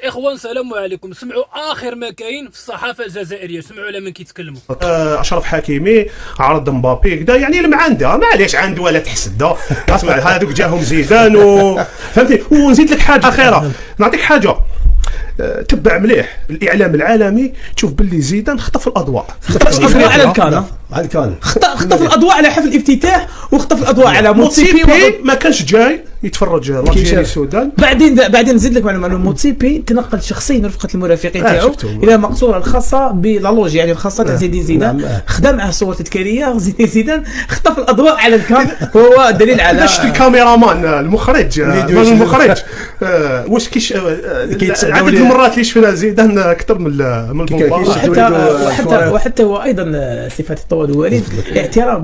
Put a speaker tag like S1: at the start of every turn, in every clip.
S1: اخوان السلام عليكم. سمعوا اخر ما كاين في الصحافه الجزائريه، سمعوا على من كيتكلموا.
S2: اشرف حكيمي عرض مبابي كدا، يعني اللي عنده معليش عنده ولا تحسد. اسمع هذوك جاهم زيدان فهمتي. ونزيد لك حاجه اخيره، نعطيك حاجه تبع مليح الاعلام العالمي، تشوف باللي زيدان خطف الاضواء
S3: على الكان، خطف الاضواء على حفل الافتتاح، وخطف الاضواء على موتسيبي.
S2: ما كانش جاي يتفرج ماتش السودان.
S3: بعدين نزيد لك معلومه انه موتسيبي تنقل شخصيا رفقه المرافقين تاعو الى مقصوره الخاصه بلالوج، يعني الخاصه تاع زين زيدان. خدم معه صور تذكاريه. زيدان خطف الاضواء على الكان، هو دليل على
S2: شفت الكاميرامان المخرج واش عدد المرات اللي شفنا زيدان اكثر من
S3: وحتى هو ايضا صفات الطوال الوالد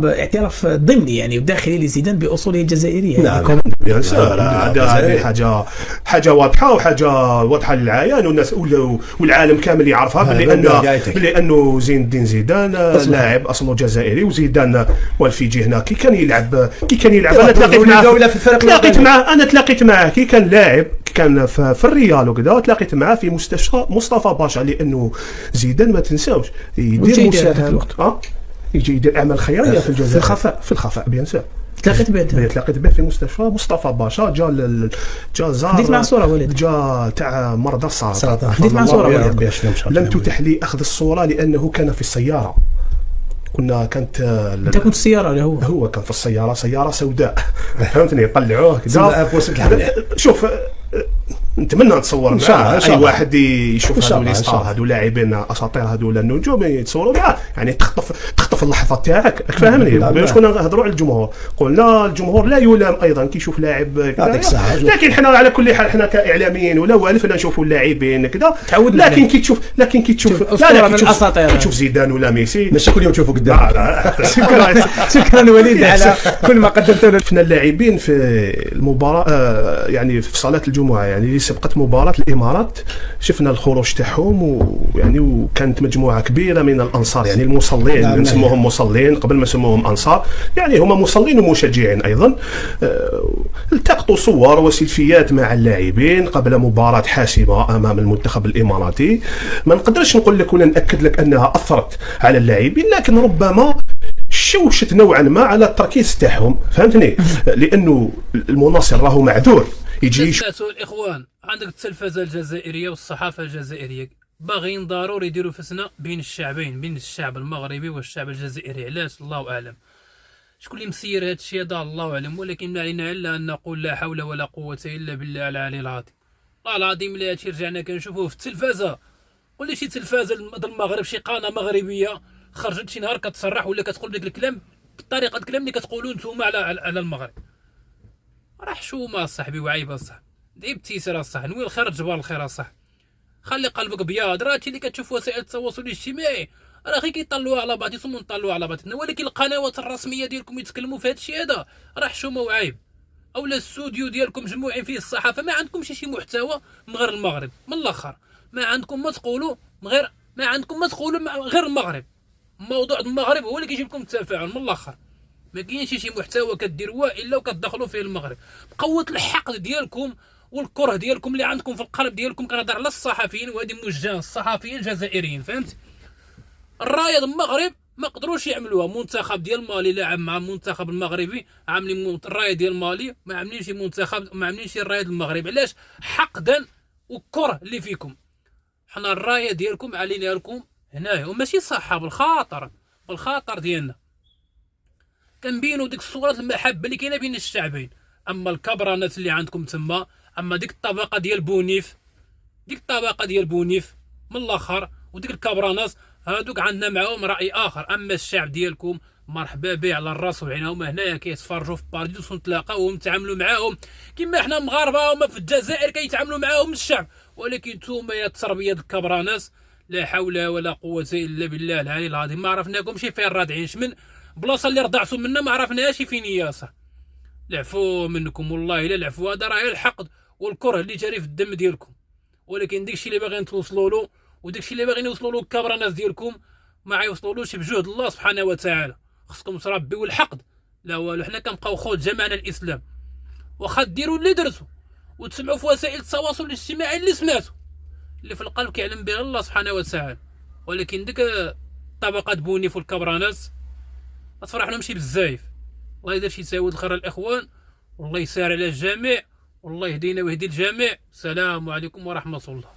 S3: اعتراف ضمني يعني وداخلي لزيدان باصوله الجزائريه.
S2: نعم هذه حاجه واضحه، وحاجه واضحه للعيان، والناس والعالم كامل يعرفها بلي انه زين الدين زيدان لاعب اصله جزائري. وزيدان والفيجي هنا كي كان يلعب انا تلاقيت معاه كي كان لاعب، كان في الريال وكذا، تلاقيت معاه في مستشفى مصطفى باشا، لانه زيدان ما تنساوش يدير مساهمه يجي يدير اعمال خيريه في الجزائر في الخفاء بيان سور. تلاقيت به في مستشفى مصطفى باشا. جا زار
S3: ديت مع صوره وليد،
S2: جا تاع مرضى السرطان.
S3: ديت مع صوره وليد.
S2: لم تتح لي اخذ الصوره لانه كان في السياره. كانت
S3: انت كنت السياره اللي
S2: هو كان في السياره، سياره سوداء فهمتني. يطلعوه كذا. شوف نتمنى نتصور معاه اي واحد يشوف هذو لي ستار، هذو لاعبين اساطير، هذو النجوم يتصوروا معاه، يعني تخطف اللحظه تاعك، فاهمني. باش كنا نهضروا على الجمهور، قلنا الجمهور لا يلام ايضا كي يشوف لاعب، لكن حنا على كل حال حنا كاعلاميين ولا والف نشوفوا اللاعبين كذا تعودنا. لكن كي تشوف كي تشوف زيدان ولا ميسي
S4: ماشي كل يوم تشوفوا قدام.
S3: شكرا وليد على كل ما قدمته لنا.
S2: شفنا اللاعبين في المباراه يعني في صلاه الجمعه، يعني سبقت مباراة الإمارات، شفنا الخروج تاعهم ويعني وكانت مجموعة كبيرة من الأنصار، يعني المصلين نسموهم مصلين قبل ما نسموهم أنصار، يعني هم مصلين ومشجعين أيضا. التقطوا صور وسيلفيات مع اللاعبين قبل مباراة حاسمة أمام المنتخب الإماراتي. ما نقدرش نقول لك ولا نأكد لك أنها أثرت على اللاعبين، لكن ربما شوشت نوعا ما على التركيز تاعهم، فهمتني. لأنه المناصر راهو معذور يجي.
S1: الاخوان عندك التلفزه الجزائريه والصحافه الجزائريه باغيين ضروري يديروا فتنه بين الشعبين، بين الشعب المغربي والشعب الجزائري. علاش؟ الله اعلم. شكون اللي مسير هذا الشيء هذا؟ الله اعلم. ولكن ما علينا الا ان نقول لا حول ولا قوه الا بالله العلي العظيم. والله العظيم لا هادشي رجعنا كنشوفوه في التلفازه. قول لي شي تلفازه المغرب، شي قناه مغربيه خرجت شي نهار كتصرح ولا كتقول داك الكلام بالطريقه الكلام اللي كتقولوا نتوما على المغرب. راه حشومه صاحبي وعيبه صح، ديبتي سير صح، نوي الخير تجبر الخير صح، خلي قلبك بياض. راه اللي كتشوف وسائل التواصل الاجتماعي راه غير كيطلعوا على بعض، يصوموا نطلعوا على بعضنا، ولكن القنوات الرسميه ديالكم يتكلموا في هذا الشيء هذا راه حشومه وعيب. اولا الاستوديو ديالكم مجموعين فيه الصحافه، ما عندكمش شي محتوى من غير المغرب. من الاخر ما عندكم ما تقولوا غير المغرب. موضوع المغرب هو اللي كيجيب لكم التفاعل. من الاخر ما كاينش شي محتوى كديروه الا وكتدخلوا فيه المغرب. بقوه الحقد ديالكم والكره ديالكم اللي عندكم في القلب ديالكم. كنهضر على الصحفيين، وهذه موجهه الصحفيين الجزائريين، فهمت. الرايه المغرب ما قدروش يعملوها. منتخب ديال مالي لاعب مع المنتخب المغربي، عاملين الرايه ديال مالي، ما عاملينش منتخب، ما عاملينش الرايه المغرب. علاش؟ حقدا والكره اللي فيكم. حنا الرايه ديالكم علينا لكم هنايا، وماشي صح، بالخاطر ديالنا كنبينوا ديك الصورات المحبه اللي كاينه بين الشعبين. اما الكبرانات اللي عندكم تما، اما ديك الطبقه ديال بونيف، من الاخر، وديك الكبرانات هادوك عندنا معاهم راي اخر. اما الشعب ديالكم مرحبا به على الراس وعينها، هما هنايا كيتفرجوا في باراديس ونتلاقاو ونتعاملوا معاهم كما احنا مغاربه، هما في الجزائر كيتعاملوا معاهم الشعب. ولكن نتوما يا تربيه الكبرانات لا حول ولا قوه الا بالله العلي العظيم. ما عرفناكمش فين رادعين، من بلاصه اللي رضعتوا منا ما عرفناهاش فين هي. صح، العفو منكم والله الا العفو. هذا راه الحقد والكره اللي جاري في الدم ديالكم. ولكن داكشي اللي باغيين توصلوا له، وداكشي اللي باغيين يوصلوا له الكبرانات ديالكم، ما غيوصلولوش بجهد الله سبحانه وتعالى. خصكم تربيوا الحقد لا والو. حنا كنبقاو خوت جمعنا الاسلام، واخا ديروا اللي درتوا وتسمعوا في وسائل التواصل الاجتماعي اللي سمعتوا، اللي في القلب كيعلم بها الله سبحانه وتعالى. ولكن ديك طبقات بونيف والكبراناس ما تفرح لهمش بزاف. الله يدير شي تعاود الخير الاخوان، والله يسهل على الجميع، والله يهدينا ويهدي الجميع. السلام عليكم ورحمه الله.